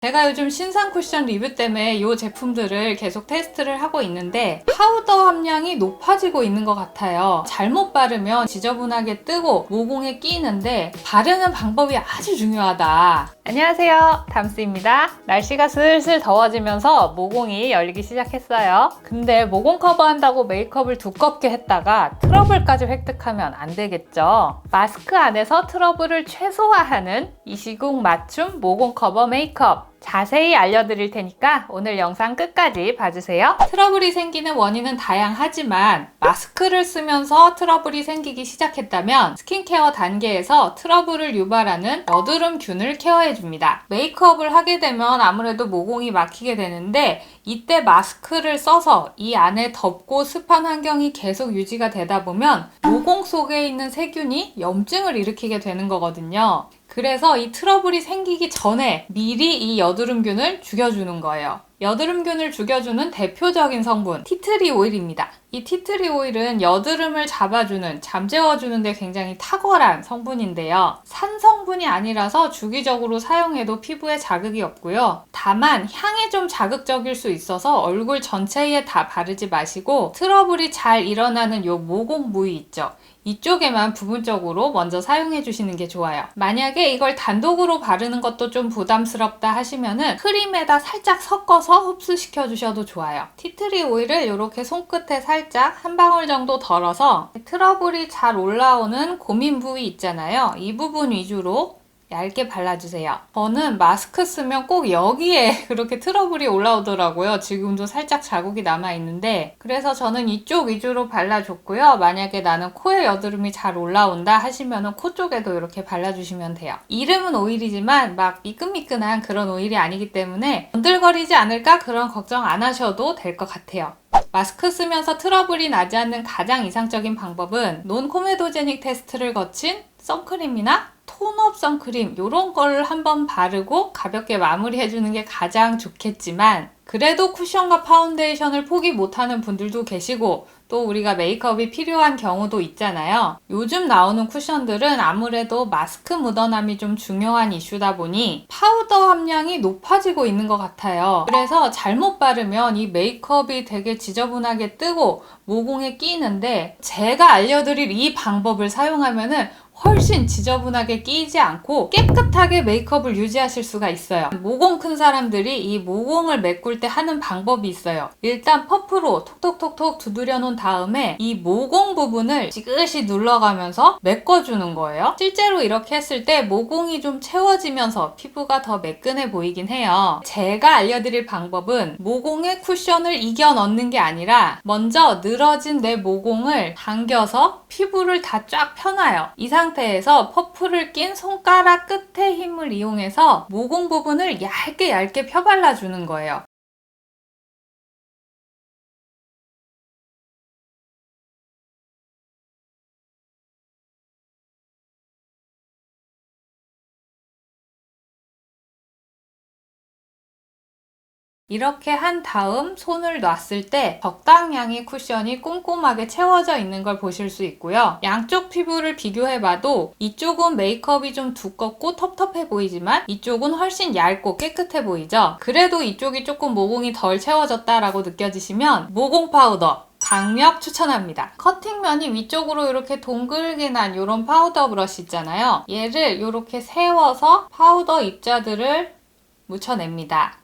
제가 요즘 신상 쿠션 리뷰 때문에 이 제품들을 계속 테스트를 하고 있는데 파우더 함량이 높아지고 있는 것 같아요. 잘못 바르면 지저분하게 뜨고 모공에 끼이는데 바르는 방법이 아주 중요하다. 안녕하세요, 담스입니다. 날씨가 슬슬 더워지면서 모공이 열리기 시작했어요. 근데 모공 커버한다고 메이크업을 두껍게 했다가 트러블까지 획득하면 안 되겠죠. 마스크 안에서 트러블을 최소화하는 이 시국 맞춤 모공 커버 메이크업 자세히 알려드릴 테니까 오늘 영상 끝까지 봐주세요. 트러블이 생기는 원인은 다양하지만 마스크를 쓰면서 트러블이 생기기 시작했다면 스킨케어 단계에서 트러블을 유발하는 여드름균을 케어해줍니다. 메이크업을 하게 되면 아무래도 모공이 막히게 되는데 이때 마스크를 써서 이 안에 덥고 습한 환경이 계속 유지가 되다 보면 모공 속에 있는 세균이 염증을 일으키게 되는 거거든요. 그래서 이 트러블이 생기기 전에 미리 이 여드름균을 죽여주는 거예요. 여드름균을 죽여주는 대표적인 성분, 티트리 오일입니다. 이 티트리 오일은 여드름을 잡아주는, 잠재워주는 데 굉장히 탁월한 성분인데요. 산 성분이 아니라서 주기적으로 사용해도 피부에 자극이 없고요. 다만 향에 좀 자극적일 수 있어서 얼굴 전체에 다 바르지 마시고 트러블이 잘 일어나는 요 모공 부위 있죠. 이쪽에만 부분적으로 먼저 사용해 주시는 게 좋아요. 만약에 이걸 단독으로 바르는 것도 좀 부담스럽다 하시면은 크림에다 살짝 섞어서 흡수시켜 주셔도 좋아요. 티트리 오일을 이렇게 손끝에 살짝 한 방울 정도 덜어서 트러블이 잘 올라오는 고민 부위 있잖아요. 이 부분 위주로 얇게 발라주세요. 저는 마스크 쓰면 꼭 여기에 그렇게 트러블이 올라오더라고요. 지금도 살짝 자국이 남아있는데 그래서 저는 이쪽 위주로 발라줬고요. 만약에 나는 코에 여드름이 잘 올라온다 하시면 코 쪽에도 이렇게 발라주시면 돼요. 이름은 오일이지만 막 미끈미끈한 그런 오일이 아니기 때문에 번들거리지 않을까 그런 걱정 안 하셔도 될 것 같아요. 마스크 쓰면서 트러블이 나지 않는 가장 이상적인 방법은 논코메도제닉 테스트를 거친 선크림이나 톤업 선크림 이런 걸 한번 바르고 가볍게 마무리해주는 게 가장 좋겠지만 그래도 쿠션과 파운데이션을 포기 못하는 분들도 계시고 또 우리가 메이크업이 필요한 경우도 있잖아요. 요즘 나오는 쿠션들은 아무래도 마스크 묻어남이 좀 중요한 이슈다 보니 파우더 함량이 높아지고 있는 것 같아요. 그래서 잘못 바르면 이 메이크업이 되게 지저분하게 뜨고 모공에 끼이는데 제가 알려드릴 이 방법을 사용하면은 훨씬 지저분하게 끼이지 않고 깨끗하게 메이크업을 유지하실 수가 있어요. 모공 큰 사람들이 이 모공을 메꿀 때 하는 방법이 있어요. 일단 퍼프로 톡톡톡톡 두드려 놓은 다음에 이 모공 부분을 지그시 눌러가면서 메꿔주는 거예요. 실제로 이렇게 했을 때 모공이 좀 채워지면서 피부가 더 매끈해 보이긴 해요. 제가 알려드릴 방법은 모공의 쿠션을 이겨 넣는 게 아니라 먼저 늘어진 내 모공을 당겨서 피부를 다 쫙 펴놔요. 이 상태에서 퍼프를 낀 손가락 끝의 힘을 이용해서 모공 부분을 얇게 펴발라주는 거예요. 이렇게 한 다음 손을 놨을 때 적당량의 쿠션이 꼼꼼하게 채워져 있는 걸 보실 수 있고요. 양쪽 피부를 비교해봐도 이쪽은 메이크업이 좀 두껍고 텁텁해 보이지만 이쪽은 훨씬 얇고 깨끗해 보이죠? 그래도 이쪽이 조금 모공이 덜 채워졌다라고 느껴지시면 모공 파우더 강력 추천합니다. 커팅면이 위쪽으로 이렇게 동글게 난 이런 파우더 브러쉬 있잖아요. 얘를 이렇게 세워서 파우더 입자들을 묻혀냅니다.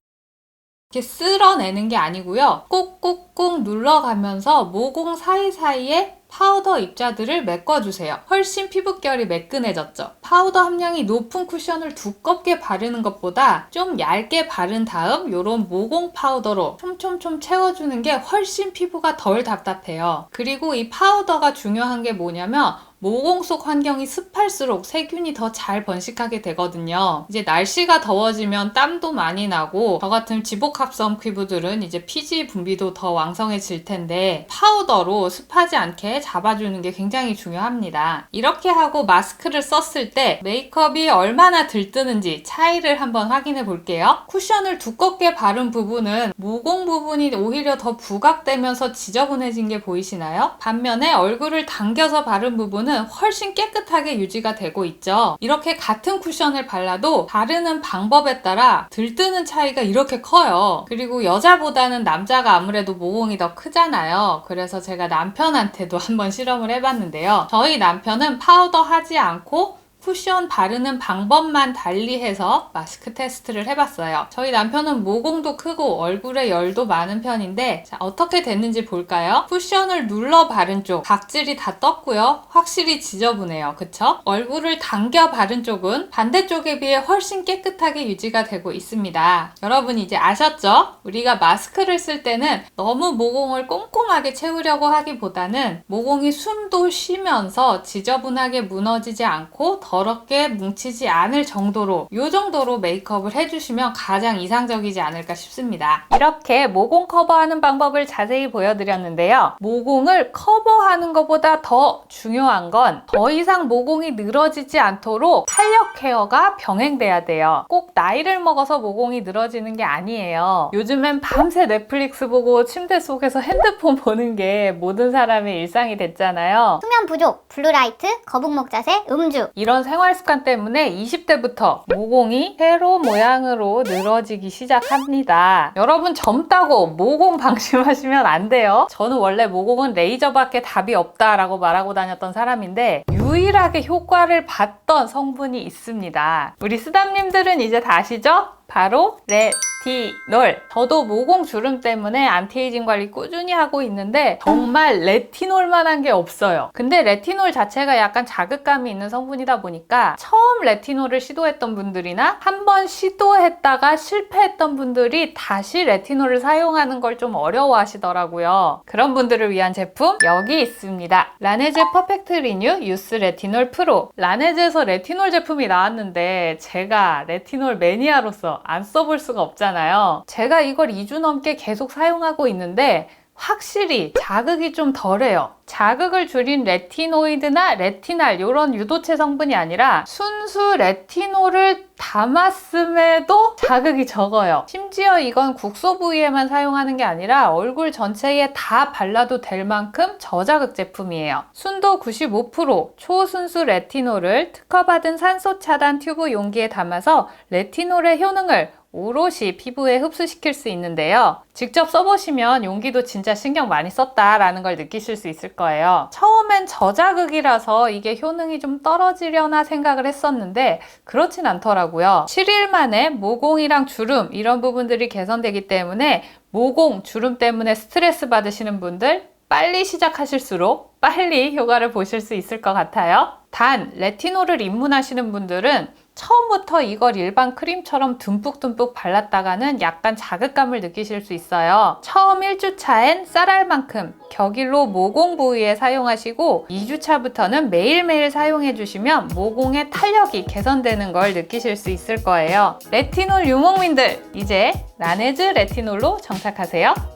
이렇게 쓸어내는 게 아니고요. 꾹꾹꾹 눌러가면서 모공 사이사이에 파우더 입자들을 메꿔주세요. 훨씬 피부결이 매끈해졌죠. 파우더 함량이 높은 쿠션을 두껍게 바르는 것보다 좀 얇게 바른 다음 이런 모공 파우더로 촘촘 채워주는 게 훨씬 피부가 덜 답답해요. 그리고 이 파우더가 중요한 게 뭐냐면 모공 속 환경이 습할수록 세균이 더 잘 번식하게 되거든요. 이제 날씨가 더워지면 땀도 많이 나고 저 같은 지복합성 피부들은 이제 피지 분비도 더 왕성해질 텐데 파우더로 습하지 않게 잡아주는 게 굉장히 중요합니다. 이렇게 하고 마스크를 썼을 때 메이크업이 얼마나 들뜨는지 차이를 한번 확인해 볼게요. 쿠션을 두껍게 바른 부분은 모공 부분이 오히려 더 부각되면서 지저분해진 게 보이시나요? 반면에 얼굴을 당겨서 바른 부분은 부분은 훨씬 깨끗하게 유지가 되고 있죠. 이렇게 같은 쿠션을 발라도 바르는 방법에 따라 들뜨는 차이가 이렇게 커요. 그리고 여자보다는 남자가 아무래도 모공이 더 크잖아요. 그래서 제가 남편한테도 한번 실험을 해봤는데요. 저희 남편은 파우더 하지 않고 쿠션 바르는 방법만 달리해서 마스크 테스트를 해봤어요. 저희 남편은 모공도 크고 얼굴에 열도 많은 편인데, 자, 어떻게 됐는지 볼까요? 쿠션을 눌러 바른 쪽 각질이 다 떴고요. 확실히 지저분해요. 그쵸? 얼굴을 당겨 바른 쪽은 반대쪽에 비해 훨씬 깨끗하게 유지가 되고 있습니다. 여러분 이제 아셨죠? 우리가 마스크를 쓸 때는 너무 모공을 꼼꼼하게 채우려고 하기보다는 모공이 숨도 쉬면서 지저분하게 무너지지 않고 더럽게 뭉치지 않을 정도로 이 정도로 메이크업을 해주시면 가장 이상적이지 않을까 싶습니다. 이렇게 모공 커버하는 방법을 자세히 보여드렸는데요. 모공을 커버하는 것보다 더 중요한 건 더 이상 모공이 늘어지지 않도록 탄력 케어가 병행돼야 돼요. 꼭 나이를 먹어서 모공이 늘어지는 게 아니에요. 요즘엔 밤새 넷플릭스 보고 침대 속에서 핸드폰 보는 게 모든 사람의 일상이 됐잖아요. 수면 부족, 블루라이트, 거북목 자세, 음주. 이런 생활 습관 때문에 20대부터 모공이 세로 모양으로 늘어지기 시작합니다. 여러분 젊다고 모공 방심하시면 안 돼요. 저는 원래 모공은 레이저밖에 답이 없다라고 말하고 다녔던 사람인데 유일하게 효과를 봤던 성분이 있습니다. 우리 쓰담님들은 이제 다 아시죠? 바로 레티놀. 저도 모공 주름 때문에 안티에이징 관리 꾸준히 하고 있는데 정말 레티놀만한 게 없어요. 근데 레티놀 자체가 약간 자극감이 있는 성분이다 보니까 처음 레티놀을 시도했던 분들이나 한번 시도했다가 실패했던 분들이 다시 레티놀을 사용하는 걸 좀 어려워하시더라고요. 그런 분들을 위한 제품 여기 있습니다. 라네즈 퍼펙트 리뉴 유스 레티놀 프로. 라네즈에서 레티놀 제품이 나왔는데 제가 레티놀 매니아로서 안 써볼 수가 없잖아요. 제가 이걸 2주 넘게 계속 사용하고 있는데 확실히 자극이 좀 덜해요. 자극을 줄인 레티노이드나 레티날 이런 유도체 성분이 아니라 순수 레티놀을 담았음에도 자극이 적어요. 심지어 이건 국소 부위에만 사용하는 게 아니라 얼굴 전체에 다 발라도 될 만큼 저자극 제품이에요. 순도 95%, 초순수 레티놀을 특허받은 산소 차단 튜브 용기에 담아서 레티놀의 효능을 오롯이 피부에 흡수시킬 수 있는데요. 직접 써보시면 용기도 진짜 신경 많이 썼다라는 걸 느끼실 수 있을 거예요. 처음엔 저자극이라서 이게 효능이 좀 떨어지려나 생각을 했었는데 그렇진 않더라고요. 7일 만에 모공이랑 주름 이런 부분들이 개선되기 때문에 모공, 주름 때문에 스트레스 받으시는 분들 빨리 시작하실수록 빨리 효과를 보실 수 있을 것 같아요. 단, 레티놀을 입문하시는 분들은 처음부터 이걸 일반 크림처럼 듬뿍듬뿍 발랐다가는 약간 자극감을 느끼실 수 있어요. 처음 1주차엔 쌀알만큼 격일로 모공 부위에 사용하시고 2주차부터는 매일매일 사용해주시면 모공의 탄력이 개선되는 걸 느끼실 수 있을 거예요. 레티놀 유목민들, 이제 라네즈 레티놀로 정착하세요.